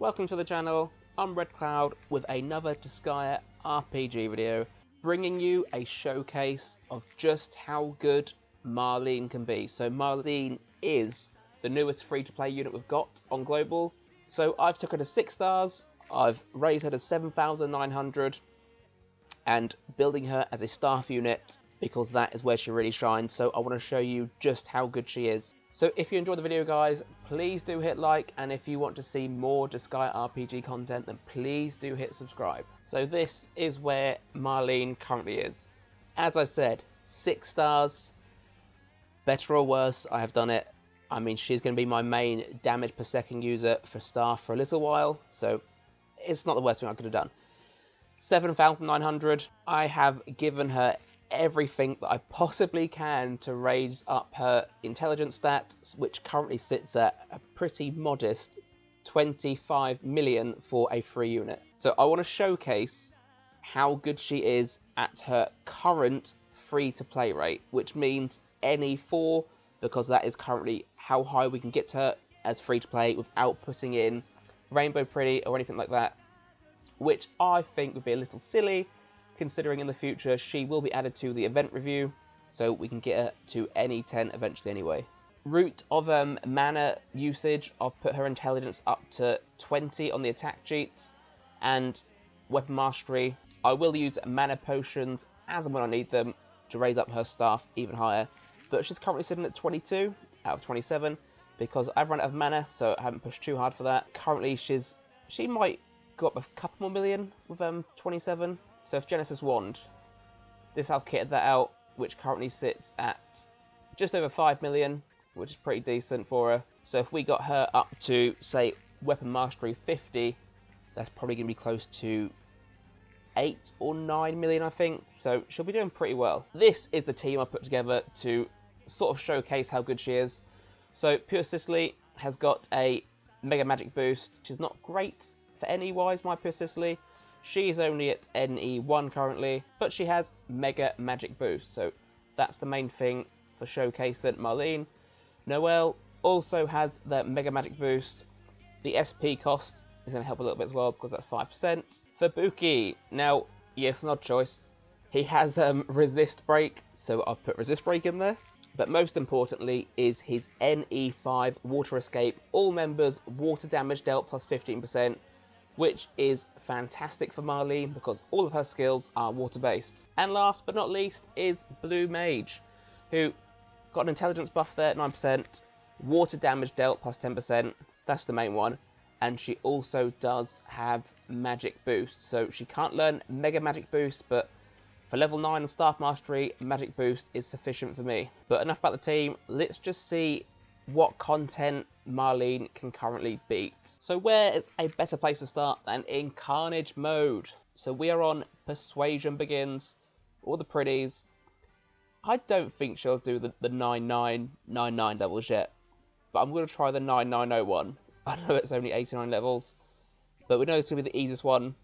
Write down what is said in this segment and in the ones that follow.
Welcome to the channel. I'm Red Cloud with another Disgaea RPG video, bringing you a showcase of just how good Marlene can be. So Marlene is the newest free-to-play unit we've got on Global. So I've took her to 6 stars, I've raised her to 7,900, and building her as a staff unit because that is where she really shines. So I want to show you just how good she is. So if you enjoyed the video, guys, please do hit like, and if you want to see more Disgaea RPG content, then please do hit subscribe. So this is where Marlene currently is. As I said, 6 stars, better or worse, I have done it. I mean, she's going to be my main damage per second user for staff for a little while, so it's not the worst thing I could have done. 7,900, I have given her everything that I possibly can to raise up her intelligence stats, which currently sits at a pretty modest 25 million for a free unit. So I want to showcase how good she is at her current free to play rate, which means NE4, because that is currently how high we can get to her as free to play without putting in Rainbow Pretty or anything like that, which I think would be a little silly, considering in the future she will be added to the event review, so we can get her to NE10 eventually anyway. Route of mana usage, I've put her intelligence up to 20 on the attack cheats, and weapon mastery, I will use mana potions as and when I need them to raise up her staff even higher, but she's currently sitting at 22 out of 27 because I've run out of mana, so I haven't pushed too hard for that. Currently she might go up a couple more million with 27. So if Genesis Wand, this I've kitted that out, which currently sits at just over 5 million, which is pretty decent for her. So if we got her up to, say, Weapon Mastery 50, that's probably going to be close to 8 or 9 million, I think. So she'll be doing pretty well. This is the team I put together to sort of showcase how good she is. So Pure Sicily has got a Mega Magic boost. She's not great for NE-wise, my Pure Sicily. She is only at NE1 currently, but she has Mega Magic Boost, so that's the main thing for showcasing Marlene. Noelle also has the Mega Magic Boost. The SP cost is going to help a little bit as well, because that's 5%. For Buki, now, yes, an odd choice. He has Resist Break, so I've put Resist Break in there. But most importantly is his NE5 Water Escape. All members, water damage dealt plus 15%. Which is fantastic for Marlene because all of her skills are water based. And last but not least is Blue Mage, who got an intelligence buff there at 9%, water damage dealt plus 10%, that's the main one, and she also does have magic boost. So she can't learn Mega Magic Boost, but for level 9 and staff mastery, magic boost is sufficient for me. But enough about the team, let's just see what content Marlene can currently beat. So where is a better place to start than in Carnage mode? So we are on Persuasion Begins, all the pretties. I don't think she'll do the 9999 levels yet, but I'm going to try the 9901. I know it's only 89 levels, but we know it's going to be the easiest one.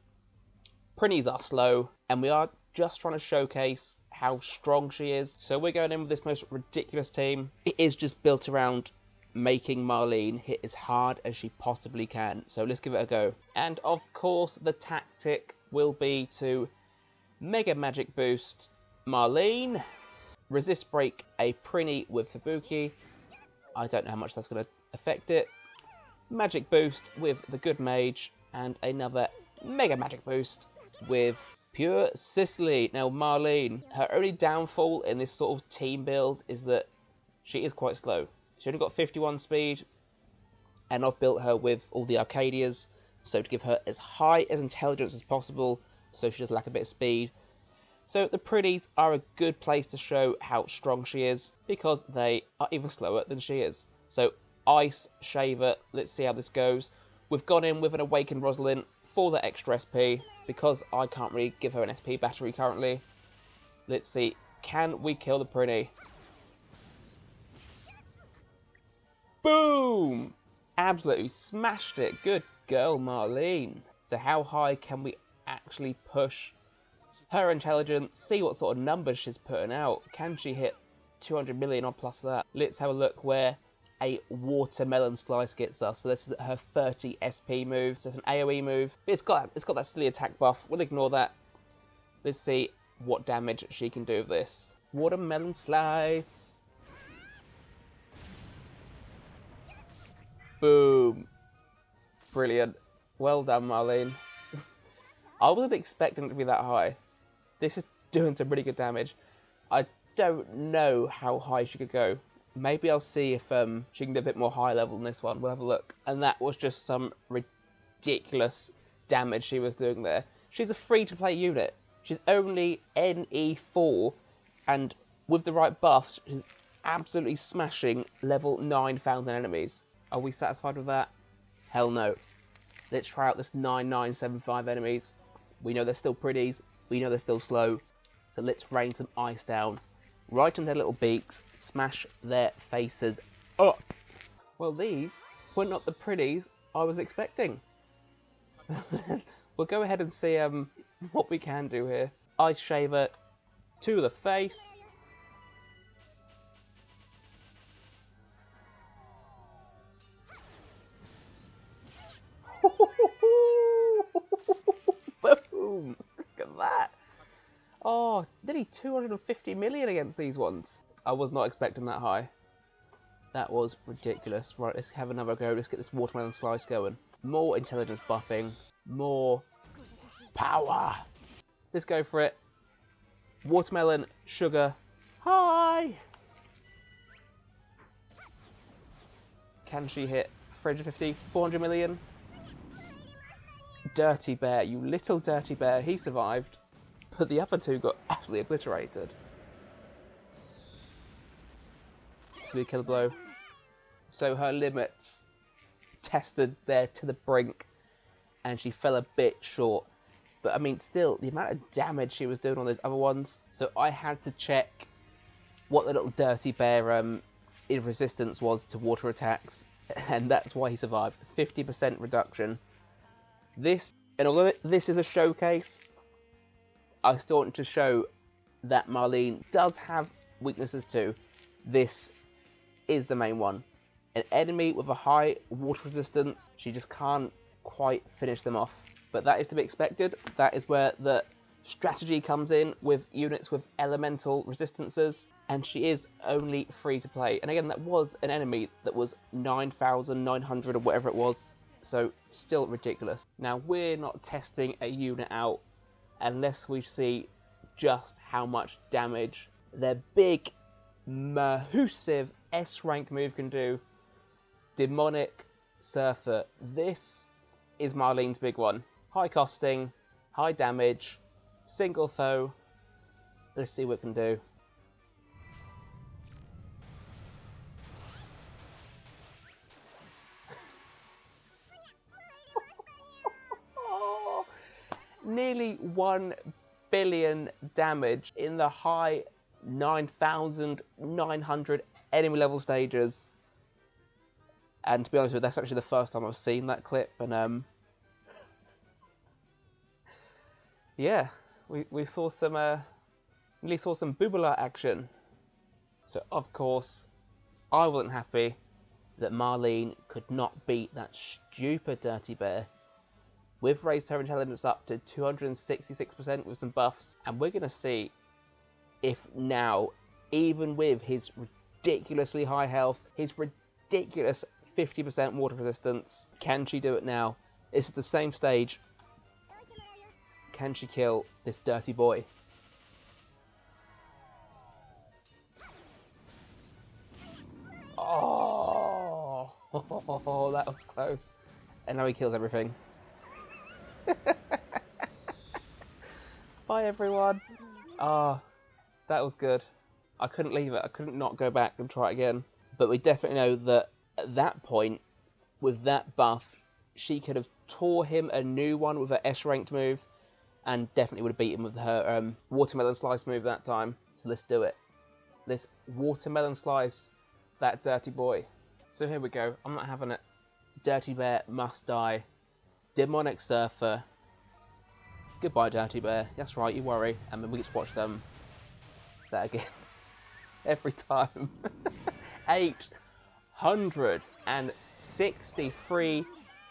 Prinnies are slow, and we are just trying to showcase how strong she is. So we're going in with this most ridiculous team. It is just built around making Marlene hit as hard as she possibly can. So let's give it a go. And of course the tactic will be to Mega Magic Boost Marlene, Resist Break a Prinny with Fubuki. I don't know how much that's going to affect it. Magic Boost with the Good Mage, and another Mega Magic Boost with Pure Sicily. Now Marlene, her only downfall in this sort of team build is that she is quite slow. She only got 51 speed, and I've built her with all the Arcadias, so to give her as high as intelligence as possible, so she does lack a bit of speed. So the pretties are a good place to show how strong she is, because they are even slower than she is. So Ice Shaver, let's see how this goes. We've gone in with an Awakened Rosalind for the extra SP, because I can't really give her an SP battery currently. Let's see, can we kill the pretty? Boom! Absolutely smashed it. Good girl, Marlene. So how high can we actually push her intelligence? See what sort of numbers she's putting out. Can she hit 200 million or plus that? Let's have a look where a watermelon slice gets us. So this is her 30 SP move. So it's an AoE move. It's got that silly attack buff. We'll ignore that. Let's see what damage she can do with this. Watermelon slice. Boom. Brilliant. Well done, Marlene. I wasn't expecting it to be that high. This is doing some really good damage. I don't know how high she could go. Maybe I'll see if she can do a bit more high level than this one. We'll have a look. And that was just some ridiculous damage she was doing there. She's a free-to-play unit. She's only NE4, and with the right buffs, she's absolutely smashing level 9,000 enemies. Are we satisfied with that? Hell no. Let's try out this 9975 enemies. We know they're still pretties. We know they're still slow. So let's rain some ice down. Right on their little beaks. Smash their faces up. Well, these were not the pretties I was expecting. We'll go ahead and see what we can do here. Ice shaver to the face. Boom! Look at that. Oh, nearly 250 million against these ones. I was not expecting that high. That was ridiculous. Right, let's have another go. Let's get this watermelon slice going. More intelligence buffing. More power. Let's go for it. Watermelon, sugar, hi! Can she hit 350, 400 million? Dirty Bear, you little dirty bear. He survived, but the other two got absolutely obliterated. Severe killer blow. So her limits tested there to the brink, and she fell a bit short. But I mean, still, the amount of damage she was doing on those other ones. So I had to check what the little dirty bear in resistance was to water attacks, and that's why he survived. 50% reduction. This, and although this is a showcase, I still want to show that Marlene does have weaknesses too. This is the main one. An enemy with a high water resistance, she just can't quite finish them off. But that is to be expected. That is where the strategy comes in with units with elemental resistances. And she is only free to play. And again, that was an enemy that was 9,900 or whatever it was. So still ridiculous. Now, we're not testing a unit out unless we see just how much damage their big, massive S-rank move can do. Demonic Surfer. This is Marlene's big one. High costing, high damage, single foe. Let's see what it can do. Nearly 1 billion damage in the high 9,900 enemy level stages. And to be honest with you, that's actually the first time I've seen that clip. And yeah, we saw some really saw some boobala action. So of course, I wasn't happy that Marlene could not beat that stupid dirty bear. We've raised her intelligence up to 266% with some buffs, and we're going to see if now, even with his ridiculously high health, his ridiculous 50% water resistance, can she do it now? This is the same stage. Can she kill this dirty boy? Oh, that was close. And now he kills everything. Bye everyone. Ah, that was good. I couldn't leave it. I couldn't not go back and try it again. But we definitely know that at that point, with that buff, she could have tore him a new one with her S-ranked move, and definitely would have beat him with her watermelon slice move that time. So let's do it. Let's watermelon slice that dirty boy. So here we go. I'm not having it. Dirty bear must die. Demonic Surfer. Goodbye, Dirty Bear. That's right, you worry. And then we get to watch them. That again. Every time. 163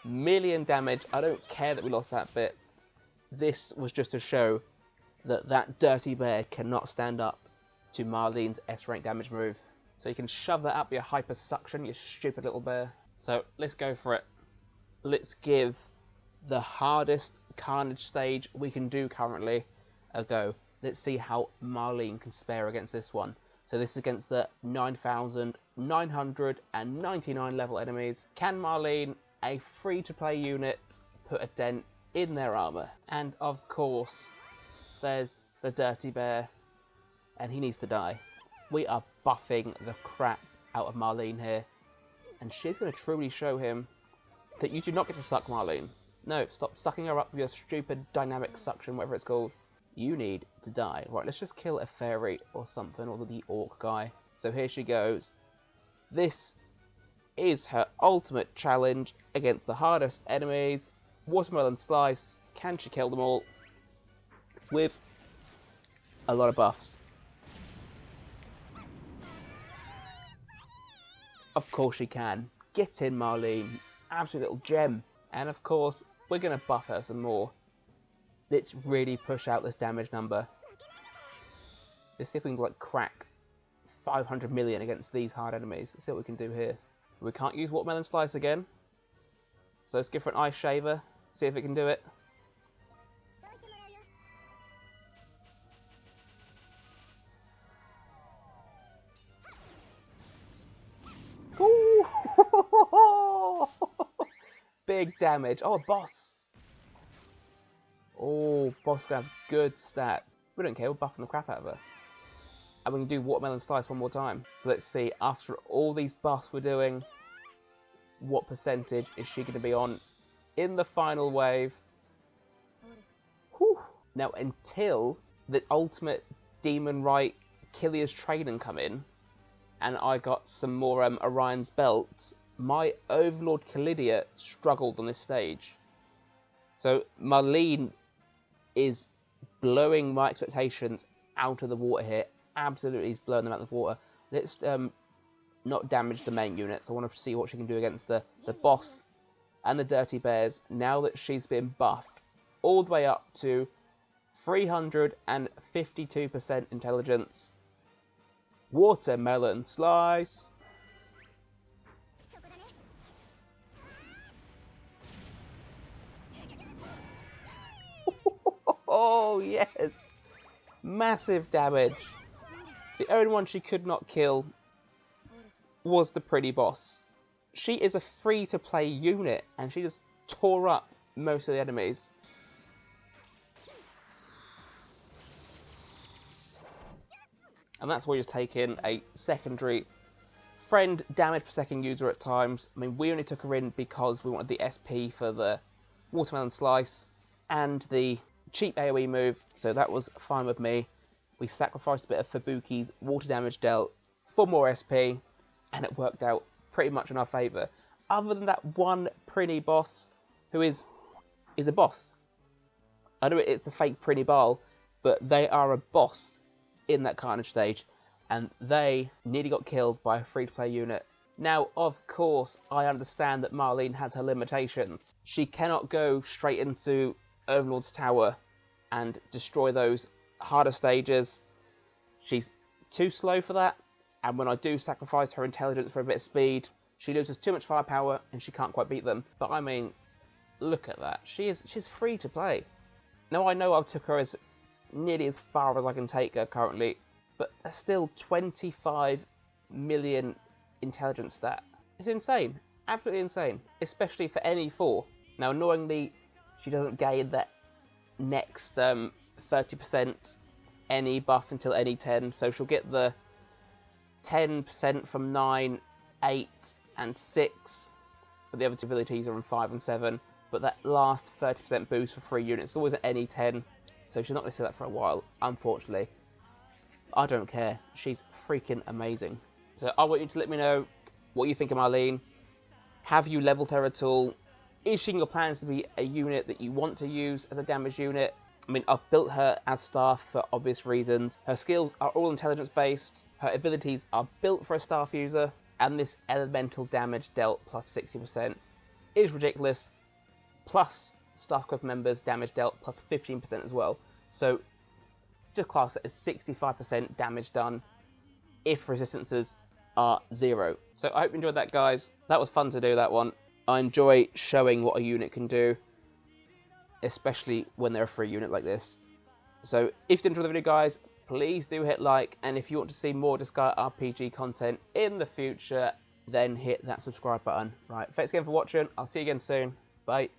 million damage. I don't care that we lost that bit. This was just to show that that dirty bear cannot stand up to Marlene's S rank damage move. So you can shove that up your hyper suction, you stupid little bear. So let's go for it. Let's give the hardest Carnage stage we can do currently a go. Let's see how Marlene can spare against this one. So this is against the 9,999 level enemies. Can Marlene, a free-to-play unit, put a dent in their armor? And of course, there's the dirty bear, and he needs to die. We are buffing the crap out of Marlene here, and she's going to truly show him that you do not get to suck Marlene. No, stop sucking her up with your stupid dynamic suction, whatever it's called. You need to die. Right, let's just kill a fairy or something, or the orc guy. So here she goes. This is her ultimate challenge against the hardest enemies. Watermelon Slice. Can she kill them all? With a lot of buffs. Of course she can. Get in, Marlene. Absolute little gem. And of course, we're going to buff her some more. Let's really push out this damage number. Let's see if we can like crack 500 million against these hard enemies. Let's see what we can do here. We can't use Watermelon Slice again. So let's go for an Ice Shaver. See if it can do it. Ooh. Big damage. Oh, a boss. Oh, boss gonna have good stat. We don't care, we're buffing the crap out of her. And we can do Watermelon Slice one more time. So let's see, after all these buffs we're doing, what percentage is she going to be on in the final wave? Whew. Now, until the ultimate Demon Rite Killia's training come in, and I got some more Orion's Belt, my Overlord Callidia struggled on this stage. So Marlene is blowing my expectations out of the water here. Absolutely, he's blowing them out of the water. Let's not damage the main units. I want to see what she can do against the boss and the dirty bears now that she's been buffed all the way up to 352% intelligence. Watermelon Slice. Oh, yes. Massive damage. The only one she could not kill was the pretty boss. She is a free-to-play unit, and she just tore up most of the enemies. And that's where you take in a secondary friend damage per second user at times. I mean, we only took her in because we wanted the SP for the Watermelon Slice and the cheap AoE move, so that was fine with me. We sacrificed a bit of Fubuki's water damage dealt for more SP, and it worked out pretty much in our favour. Other than that one Prinny boss, who is a boss. I know it's a fake Prinny Ball, but they are a boss in that Carnage stage, and they nearly got killed by a free-to-play unit. Now, of course, I understand that Marlene has her limitations. She cannot go straight into Overlord's Tower and destroy those harder stages. She's too slow for that, and when I do sacrifice her intelligence for a bit of speed, she loses too much firepower and she can't quite beat them. But I mean, look at that. She's free to play. Now I know I took her as nearly as far as I can take her currently, but there's still 25 million intelligence stat. It's insane. Absolutely insane. Especially for NE4. Now annoyingly, she doesn't gain that next 30% NE buff until NE10, so she'll get the 10% from 9, 8 and 6, but the other two abilities are in 5 and 7, but that last 30% boost for 3 units is always at NE10, so she's not going to see that for a while, unfortunately. I don't care, she's freaking amazing. So I want you to let me know what you think of Marlene. Have you leveled her at all? Is she in your plans to be a unit that you want to use as a damage unit? I mean, I've built her as staff for obvious reasons. Her skills are all intelligence based. Her abilities are built for a staff user. and this elemental damage dealt plus 60% is ridiculous, plus Starcraft members damage dealt plus 15% as well. So just class it as 65% damage done if resistances are 0. So I hope you enjoyed that, guys. That was fun to do, that one. I enjoy showing what a unit can do, especially when they're a free unit like this. So if you did enjoy the video, guys, please do hit like, and if you want to see more Disgaea RPG content in the future, then hit that subscribe button. Right, thanks again for watching. I'll see you again soon. Bye.